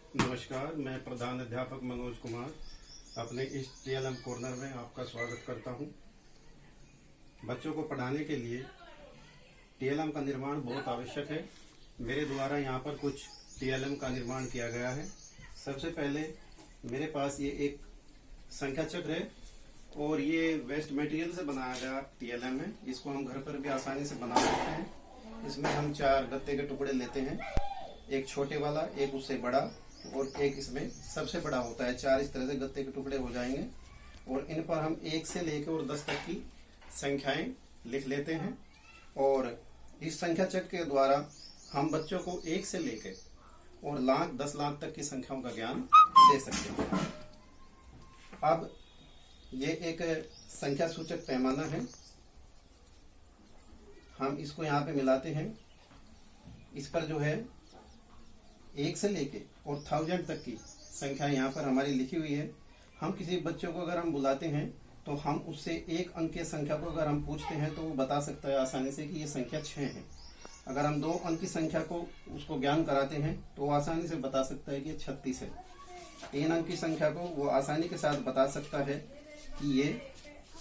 नमस्कार, मैं प्रधान अध्यापक मनोज कुमार अपने इस टीएलएम कॉर्नर में आपका स्वागत करता हूं। बच्चों को पढ़ाने के लिए टीएलएम का निर्माण बहुत आवश्यक है। मेरे द्वारा यहां पर कुछ टीएलएम का निर्माण किया गया है। सबसे पहले मेरे पास ये एक संख्या चक्र है और ये वेस्ट मटेरियल से बनाया गया टीएलएम है। इसको हम घर पर भी आसानी से बना सकते हैं। इसमें हम 4 गत्ते के टुकड़े लेते हैं, एक छोटे वाला, एक उससे बड़ा और एक इसमें सबसे बड़ा होता है। 4 इस तरह से गत्ते के टुकड़े हो जाएंगे और इन पर हम 1 से लेकर और 10 तक की संख्याएं लिख लेते हैं और इस संख्या चक्र के द्वारा हम बच्चों को 1 से लेकर और लाख 10 लाख तक की संख्याओं का ज्ञान दे सकते हैं। अब ये एक संख्या सूचक पैमाना है। हम इसको यहाँ पे मिलाते हैं। इस पर जो है 1 से लेके और 1000 तक की संख्या यहाँ पर हमारी लिखी हुई है। हम किसी बच्चों को अगर हम बुलाते हैं तो हम उससे 1 अंक की संख्या को अगर हम पूछते हैं तो वो बता सकता है आसानी से कि ये संख्या 6 है। अगर हम 2 अंक की संख्या को उसको ज्ञान कराते हैं तो वो आसानी से बता सकता है कि 36 है। 3 अंक की संख्या को वो आसानी के साथ बता सकता है कि ये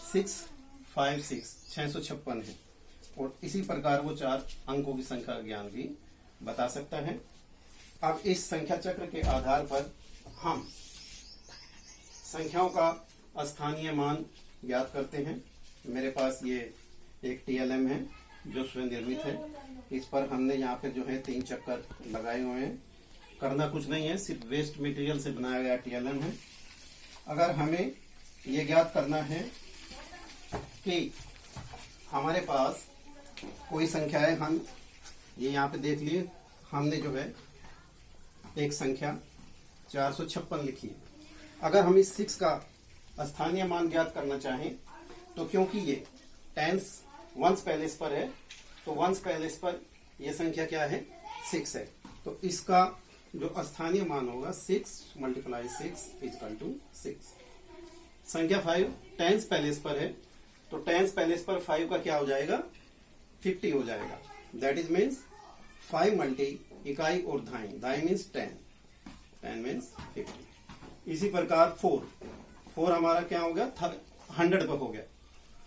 656 है और इसी प्रकार वो 4 अंकों की संख्या का ज्ञान भी बता सकता है। अब इस संख्या चक्र के आधार पर हम संख्याओं का स्थानीय मान ज्ञात करते हैं। मेरे पास ये एक टीएलएम है जो स्वयं निर्मित है। इस पर हमने यहाँ पे जो है 3 चक्कर लगाए हुए हैं। करना कुछ नहीं है, सिर्फ वेस्ट मटेरियल से बनाया गया टीएलएम है। अगर हमें ये ज्ञात करना है कि हमारे पास कोई संख्या है, हम ये यहाँ पे देख लिए, हमने जो है एक संख्या 456 लिखी है। अगर हम इस 6 का स्थानीय मान ज्ञात करना चाहें तो क्योंकि ये टेंस वंस प्लेस पर है तो वंस प्लेस पर ये संख्या क्या है, 6 है। तो इसका जो स्थानीय मान होगा 6 × 6 = 6। संख्या 5 टेंस प्लेस पर है तो टेंस प्लेस पर 5 का क्या हो जाएगा, 50 हो जाएगा। दैट इज मीन्स 5 × इकाई और दाई मीन्स 10 मीन्स 50। इसी प्रकार 4 हमारा क्या हो गया, 100 पर हो गया।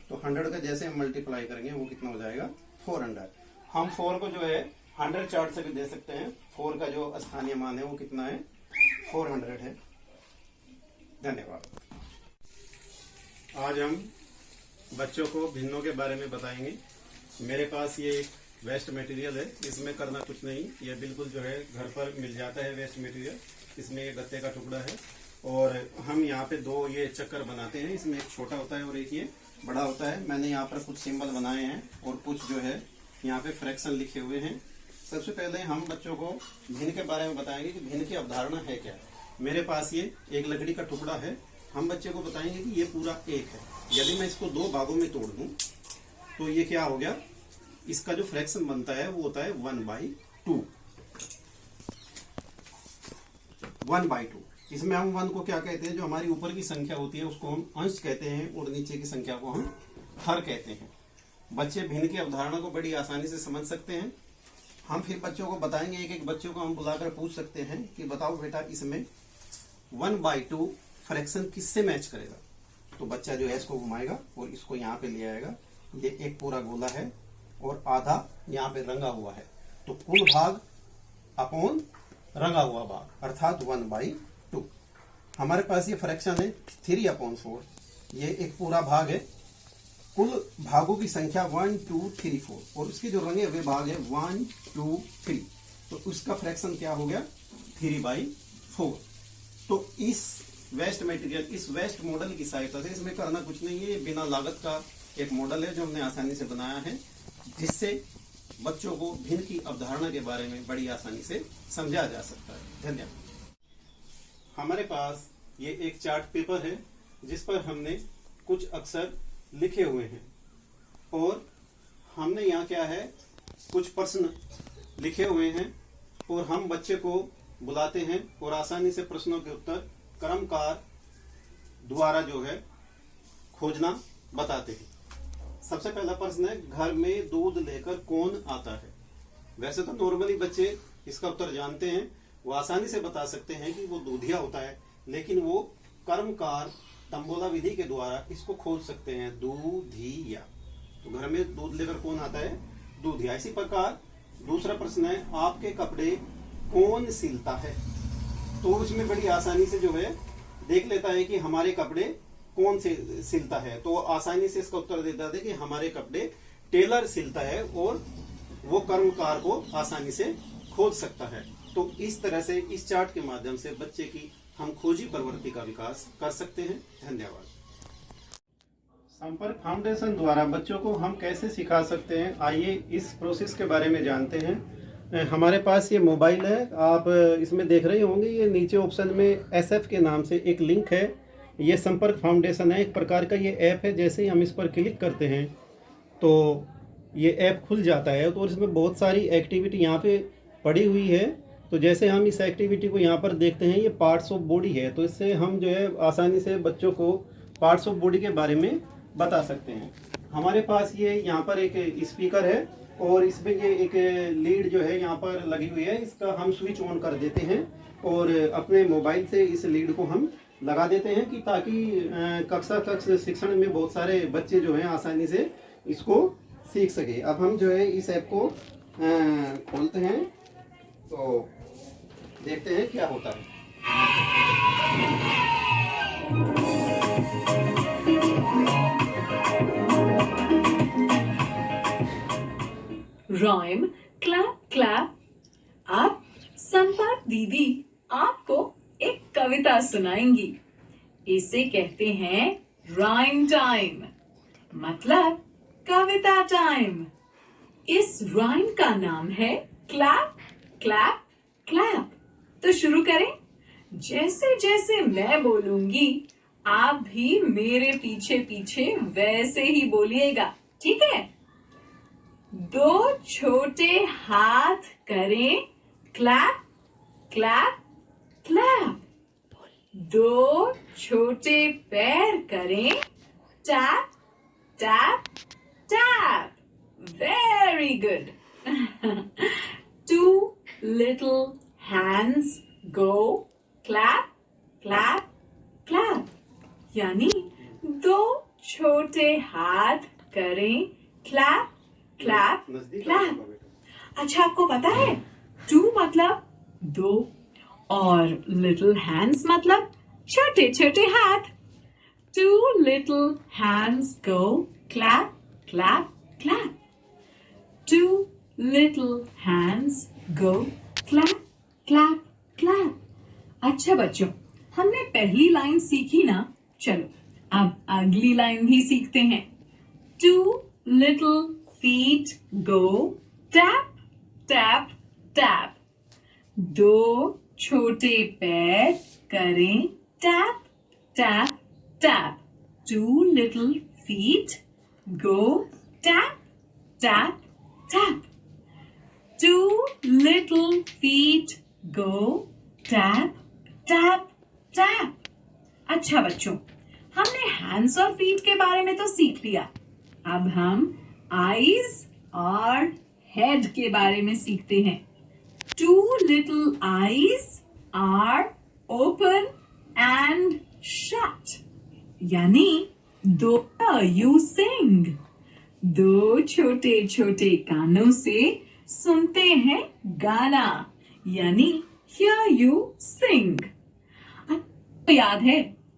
तो 100 का जैसे हम मल्टीप्लाई करेंगे वो कितना हो जाएगा, 400। हम 4 को जो है 100 चार्ट से भी दे सकते हैं। 4 का जो स्थानीय मान है वो कितना है, 400 है। धन्यवाद। आज हम बच्चों को भिन्नों के बारे में बताएंगे। मेरे पास ये एक वेस्ट मटेरियल है। इसमें करना कुछ नहीं, ये बिल्कुल जो है घर पर मिल जाता है वेस्ट मटेरियल। इसमें एक गत्ते का टुकड़ा है और हम यहाँ पे 2 ये चक्कर बनाते हैं। इसमें एक छोटा होता है और एक ये बड़ा होता है। मैंने यहाँ पर कुछ सिंबल बनाए हैं और कुछ जो है यहाँ पे फ्रैक्शन लिखे हुए हैं। सबसे पहले हम बच्चों को भिन्न के बारे में बताएंगे कि भिन्न की अवधारणा है क्या। मेरे पास ये एक लकड़ी का टुकड़ा है। हम बच्चे को बताएंगे कि ये पूरा 1 है। यदि मैं इसको 2 भागों में तोड़ दूं तो ये क्या हो गया, इसका जो फ्रैक्शन बनता है वो होता है 1/2। 1/2। इसमें हम 1 को क्या कहते हैं, जो हमारी ऊपर की संख्या होती है उसको हम अंश कहते हैं और नीचे की संख्या को हम हर कहते हैं। बच्चे भिन्न की अवधारणा को बड़ी आसानी से समझ सकते हैं। हम फिर बच्चों को बताएंगे, एक बच्चों को हम बुलाकर पूछ सकते हैं कि बताओ बेटा इसमें 1/2 फ्रैक्शन किससे मैच करेगा। तो बच्चा जो है इसको घुमाएगा और इसको यहाँ पे ले आएगा। ये एक पूरा गोला है और आधा यहाँ पे रंगा हुआ है, तो कुल भाग अपॉन रंगा हुआ भाग अर्थात 1/2। हमारे पास ये फ्रैक्शन है 3/4। ये एक पूरा भाग है। कुल भागों की संख्या 1 2 3 4 और उसके जो रंगे हुए भाग है 1 2 3, तो उसका फ्रैक्शन क्या हो गया, 3/4। तो इस वेस्ट मटेरियल, इस वेस्ट मॉडल की सहायता से, इसमें करना कुछ नहीं है, बिना लागत का एक मॉडल है जो हमने आसानी से बनाया है, जिससे बच्चों को भिन्न की अवधारणा के बारे में बड़ी आसानी से समझा जा सकता है। धन्यवाद। हमारे पास ये एक चार्ट पेपर है जिस पर हमने कुछ अक्षर लिखे हुए हैं और हमने यहाँ क्या है, कुछ प्रश्न लिखे हुए हैं और हम बच्चे को बुलाते हैं और आसानी से प्रश्नों के उत्तर क्रमकार द्वारा जो है खोजना बताते हैं। सबसे पहला प्रश्न है, घर में दूध लेकर कौन आता है। वैसे तो नॉर्मली बच्चे इसका उत्तर जानते हैं, वो आसानी से बता सकते हैं कि वो दूधिया होता है, लेकिन वो कर्मकार तंबोला विधि के द्वारा इसको खोज सकते हैं, दूधिया। तो घर में दूध लेकर कौन आता है? दूधिया। इसी प्रकार दूसरा प्रश्न है, आपके कपड़े कौन सिलता है? तो उसमें बड़ी आसानी से जो है देख लेता है कि हमारे कपड़े कौन से सिलता है, तो आसानी से इसका उत्तर देता है कि हमारे कपड़े टेलर सिलता है, और वो कर्मकार को आसानी से खोज सकता है। तो इस तरह से इस चार्ट के माध्यम से बच्चे की हम खोजी प्रवृत्ति का विकास कर सकते हैं। धन्यवाद। संपर्क फाउंडेशन द्वारा बच्चों को हम कैसे सिखा सकते हैं, आइए इस प्रोसेस के बारे में जानते हैं। हमारे पास ये मोबाइल है, आप इसमें देख रहे होंगे, ये नीचे ऑप्शन में SF के नाम से एक लिंक है। ये संपर्क फाउंडेशन है, एक प्रकार का ये ऐप है। जैसे ही हम इस पर क्लिक करते हैं तो ये ऐप खुल जाता है, तो इसमें बहुत सारी एक्टिविटी यहाँ पे पड़ी हुई है। तो जैसे हम इस एक्टिविटी को यहाँ पर देखते हैं, ये पार्ट्स ऑफ बॉडी है, तो इससे हम जो है आसानी से बच्चों को पार्ट्स ऑफ बॉडी के बारे में बता सकते हैं। हमारे पास ये यहाँ पर एक स्पीकर है, और इसमें ये एक लीड जो है यहाँ पर लगी हुई है, इसका हम स्विच ऑन कर देते हैं और अपने मोबाइल से इस लीड को हम लगा देते हैं, कि ताकि कक्षा शिक्षण में बहुत सारे बच्चे जो हैं आसानी से इसको सीख सके। अब हम जो है इस ऐप को खोलते हैं, तो देखते हैं क्या होता है। Rhyme clap clap. अब संपर्क दीदी आपको एक कविता सुनाएंगी। इसे कहते हैं राइम टाइम, मतलब कविता टाइम। इस राइम का नाम है क्लैप क्लैप क्लैप। तो शुरू करें। जैसे जैसे मैं बोलूंगी आप भी मेरे पीछे पीछे वैसे ही बोलिएगा, ठीक है? दो छोटे हाथ करें क्लैप क्लैप क्लैप। दो छोटे पैर करें tap tap tap. Very good. Two little hands go clap clap clap। यानी दो छोटे हाथ करें क्लैप क्लैप क्लैप। अच्छा, आपको पता है टू मतलब दो और लिटिल हैंड्स मतलब छोटे छोटे हाथ। Two little hands go clap clap clap. Two little hands go clap clap clap। अच्छा बच्चों, हमने पहली लाइन सीखी ना, चलो अब अगली लाइन भी सीखते हैं। Two little feet go tap tap tap। दो छोटे पैर करें tap tap tap। Two little feet go tap tap tap। Two little feet go tap tap tap। अच्छा बच्चों, हमने हैंड्स और फीट के बारे में तो सीख लिया। अब हम आईज और हेड के बारे में सीखते हैं। Two little eyes are open and shut। यानी दो you sing। दो छोटे छोटे कानों से सुनते हैं गाना, यानी hear you sing। आपको याद है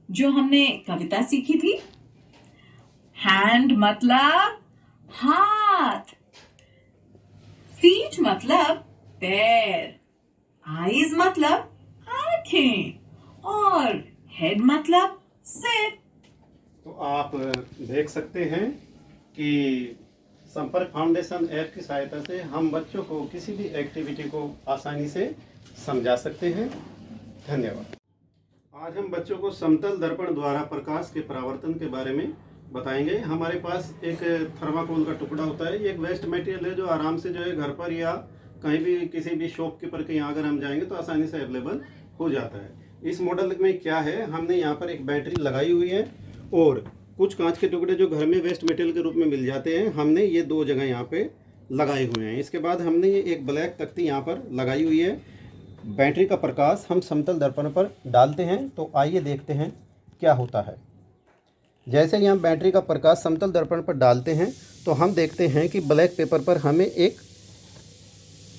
जो हमने कविता सीखी थी? हैंड मतलब हाथ, फीट मतलब पैर, आईज मतलब आंखें, और हेड मतलब सिर। तो आप देख सकते हैं कि संपर्क फाउंडेशन ऐप की सहायता से हम बच्चों को किसी भी एक्टिविटी को आसानी से समझा सकते हैं। धन्यवाद। आज हम बच्चों को समतल दर्पण द्वारा प्रकाश के परावर्तन के बारे में बताएंगे। हमारे पास एक थर्माकोल का टुकड़ा होता है, ये एक वेस्ट मटेरियल है जो आराम से जो है घर पर या कहीं भी किसी भी शॉपकीपर के यहाँ अगर हम जाएंगे तो आसानी से अवेलेबल हो जाता है। इस मॉडल में क्या है, हमने यहाँ पर एक बैटरी लगाई हुई है और कुछ कांच के टुकड़े जो घर में वेस्ट मटेरियल के रूप में मिल जाते हैं, हमने ये दो जगह यहाँ पे लगाए हुए हैं। इसके बाद हमने ये एक ब्लैक तख्ती यहाँ पर लगाई हुई है। बैटरी का प्रकाश हम समतल दर्पण पर डालते हैं तो आइए देखते हैं क्या होता है। जैसे ही हम बैटरी का प्रकाश समतल दर्पण पर डालते हैं तो हम देखते हैं कि ब्लैक पेपर पर हमें एक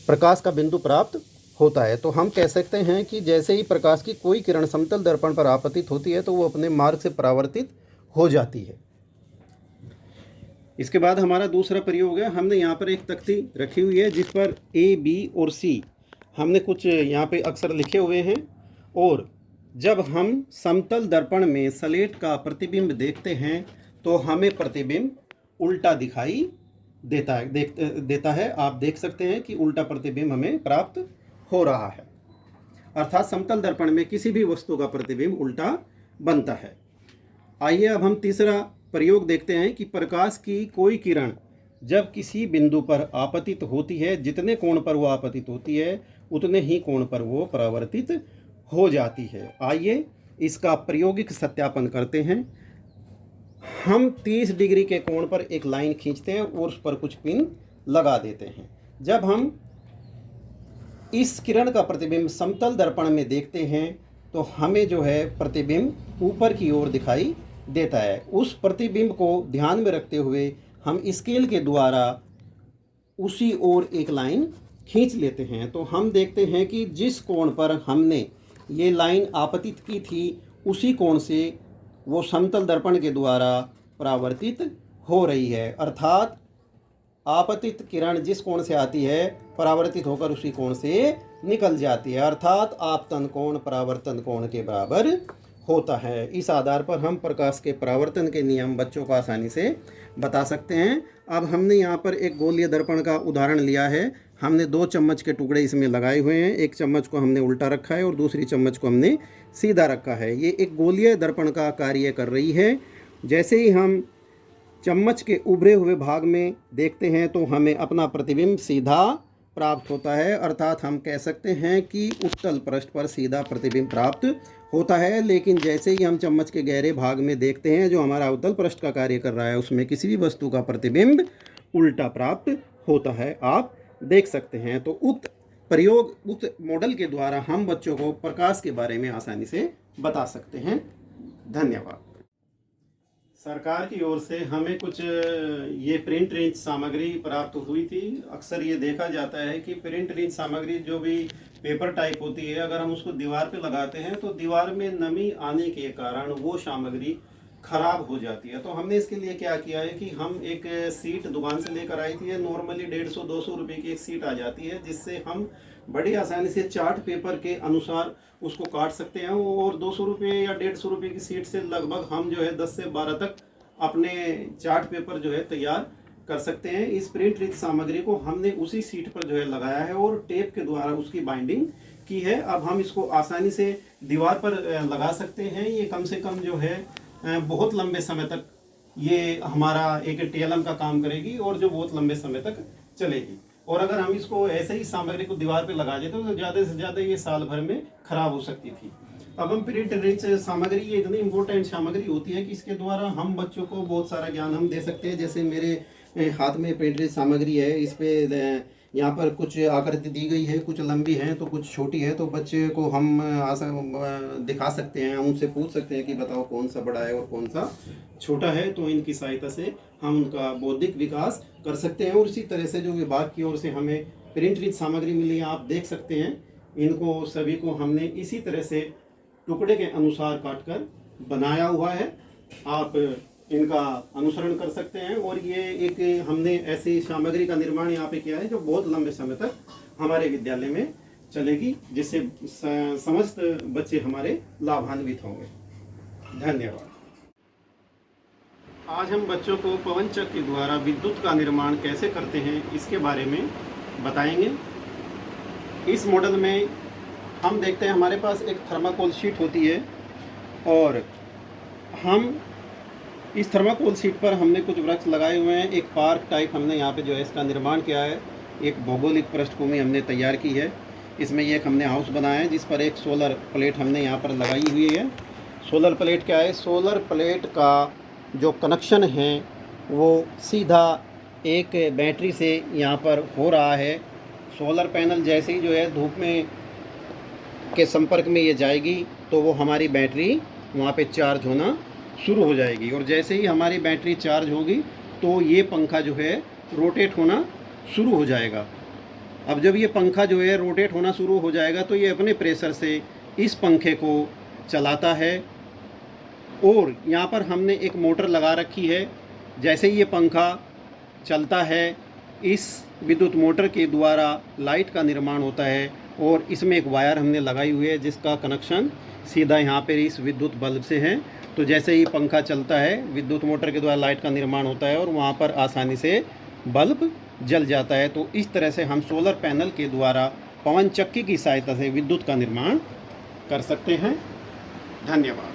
प्रकाश का बिंदु प्राप्त होता है। तो हम कह सकते हैं कि जैसे ही प्रकाश की कोई किरण समतल दर्पण पर आपतित होती है तो वो अपने मार्ग से परावर्तित हो जाती है। इसके बाद हमारा दूसरा प्रयोग है, हमने यहाँ पर एक तख्ती रखी हुई है जिस पर A, B और C हमने कुछ यहाँ पे अक्षर लिखे हुए हैं, और जब हम समतल दर्पण में स्लेट का प्रतिबिंब देखते हैं तो हमें प्रतिबिंब उल्टा दिखाई देता है। आप देख सकते हैं कि उल्टा प्रतिबिंब हमें प्राप्त हो रहा है, अर्थात समतल दर्पण में किसी भी वस्तु का प्रतिबिंब उल्टा बनता है। आइए अब हम तीसरा प्रयोग देखते हैं कि प्रकाश की कोई किरण जब किसी बिंदु पर आपतित होती है, जितने कोण पर वो आपतित होती है उतने ही कोण पर वो परावर्तित हो जाती है। आइए इसका प्रायोगिक सत्यापन करते हैं। हम 30 डिग्री के कोण पर एक लाइन खींचते हैं और उस पर कुछ पिन लगा देते हैं। जब हम इस किरण का प्रतिबिंब समतल दर्पण में देखते हैं तो हमें जो है प्रतिबिंब ऊपर की ओर दिखाई देता है। उस प्रतिबिंब को ध्यान में रखते हुए हम स्केल के द्वारा उसी ओर एक लाइन खींच लेते हैं। तो हम देखते हैं कि जिस कोण पर हमने ये लाइन आपतित की थी उसी कोण से वो समतल दर्पण के द्वारा परावर्तित हो रही है, अर्थात आपतित किरण जिस कोण से आती है परावर्तित होकर उसी कोण से निकल जाती है, अर्थात आपतन कोण परावर्तन कोण के बराबर होता है। इस आधार पर हम प्रकाश के परावर्तन के नियम बच्चों को आसानी से बता सकते हैं। अब हमने यहाँ पर एक गोलीय दर्पण का उदाहरण लिया है। हमने 2 चम्मच के टुकड़े इसमें लगाए हुए हैं, एक चम्मच को हमने उल्टा रखा है और दूसरी चम्मच को हमने सीधा रखा है। ये एक गोलीय दर्पण का कार्य कर रही है। जैसे ही हम चम्मच के उभरे हुए भाग में देखते हैं तो हमें अपना प्रतिबिंब सीधा प्राप्त होता है, अर्थात हम कह सकते हैं कि उत्तल पृष्ठ पर सीधा प्रतिबिंब प्राप्त होता है। लेकिन जैसे ही हम चम्मच के गहरे भाग में देखते हैं जो हमारा अवतल पृष्ठ का कार्य कर रहा है उसमें किसी भी वस्तु का प्रतिबिंब उल्टा प्राप्त होता है, आप देख सकते हैं। तो उक्त मॉडल के द्वारा हम बच्चों को प्रकाश के बारे में आसानी से बता सकते हैं। धन्यवाद। सरकार की ओर से हमें कुछ ये प्रिंट रिंच सामग्री प्राप्त हुई थी। अक्सर ये देखा जाता है कि प्रिंट रिंच सामग्री जो भी पेपर टाइप होती है, अगर हम उसको दीवार पे लगाते हैं तो दीवार में नमी आने के कारण वो सामग्री खराब हो जाती है। तो हमने इसके लिए क्या किया है कि हम एक सीट दुकान से लेकर आई थी। नॉर्मली 150-200 रुपये की एक सीट आ जाती है, जिससे हम बड़ी आसानी से चार्ट पेपर के अनुसार उसको काट सकते हैं, और 200 रुपये या 150 रुपये की सीट से लगभग हम जो है 10 से 12 तक अपने चार्ट पेपर जो है तैयार कर सकते हैं। इस प्रिंट रिंच सामग्री को हमने उसी सीट पर जो है लगाया है और टेप के द्वारा उसकी बाइंडिंग की है। अब हम इसको आसानी से दीवार पर लगा सकते हैं। ये कम से कम जो है बहुत लंबे समय तक ये हमारा एक टीएलएम का काम करेगी और जो बहुत लंबे समय तक चलेगी। और अगर हम इसको ऐसे ही सामग्री को दीवार पे लगा देते तो ज़्यादा से ज़्यादा ये साल भर में खराब हो सकती थी। अब हम प्रिंट रिंच सामग्री ये इतनी इम्पोर्टेंट सामग्री होती है कि इसके द्वारा हम बच्चों को बहुत सारा ज्ञान हम दे सकते हैं। जैसे मेरे हाथ में प्रिंट रिंच सामग्री है, इस पे यहाँ पर कुछ आकृति दी गई है, कुछ लंबी है तो कुछ छोटी है, तो बच्चे को हम दिखा सकते हैं, हम उनसे पूछ सकते हैं कि बताओ कौन सा बड़ा है और कौन सा छोटा है। तो इनकी सहायता से हम उनका बौद्धिक विकास कर सकते हैं। और इसी तरह से जो विभाग की ओर से हमें प्रिंट रिंच सामग्री मिली है, आप देख सकते हैं इनको सभी को हमने इसी तरह से टुकड़े के अनुसार काटकर बनाया हुआ है। आप इनका अनुसरण कर सकते हैं। और ये एक हमने ऐसी सामग्री का निर्माण यहाँ पे किया है जो बहुत लंबे समय तक हमारे विद्यालय में चलेगी, जिससे समस्त बच्चे हमारे लाभान्वित होंगे। धन्यवाद। आज हम बच्चों को पवन चक्र के द्वारा विद्युत का निर्माण कैसे करते हैं इसके बारे में बताएंगे। इस मॉडल में हम देखते हैं हमारे पास एक थर्माकोल शीट होती है और हम इस थर्माकोल शीट पर हमने कुछ वृक्ष लगाए हुए हैं। एक पार्क टाइप हमने यहाँ पे जो है इसका निर्माण किया है। एक भौगोलिक पृष्ठभूमि हमने तैयार की है। इसमें ये एक हमने हाउस बनाया है जिस पर एक सोलर प्लेट हमने यहाँ पर लगाई हुई है। सोलर प्लेट क्या है? सोलर प्लेट का जो कनेक्शन है वो सीधा एक बैटरी से यहाँ पर हो रहा है। सोलर पैनल जैसे ही जो है धूप में के संपर्क में ये जाएगी तो वो हमारी बैटरी वहाँ पे चार्ज होना शुरू हो जाएगी। और जैसे ही हमारी बैटरी चार्ज होगी तो ये पंखा जो है रोटेट होना शुरू हो जाएगा। अब जब ये पंखा जो है रोटेट होना शुरू हो जाएगा तो ये अपने प्रेशर से इस पंखे को चलाता है। और यहाँ पर हमने एक मोटर लगा रखी है। जैसे ही ये पंखा चलता है इस विद्युत मोटर के द्वारा लाइट का निर्माण होता है और इसमें एक वायर हमने लगाई हुई है जिसका कनेक्शन सीधा यहाँ पर इस विद्युत बल्ब से है। तो जैसे ही पंखा चलता है विद्युत मोटर के द्वारा लाइट का निर्माण होता है और वहाँ पर आसानी से बल्ब जल जाता है। तो इस तरह से हम सोलर पैनल के द्वारा पवन चक्की की सहायता से विद्युत का निर्माण कर सकते हैं। धन्यवाद।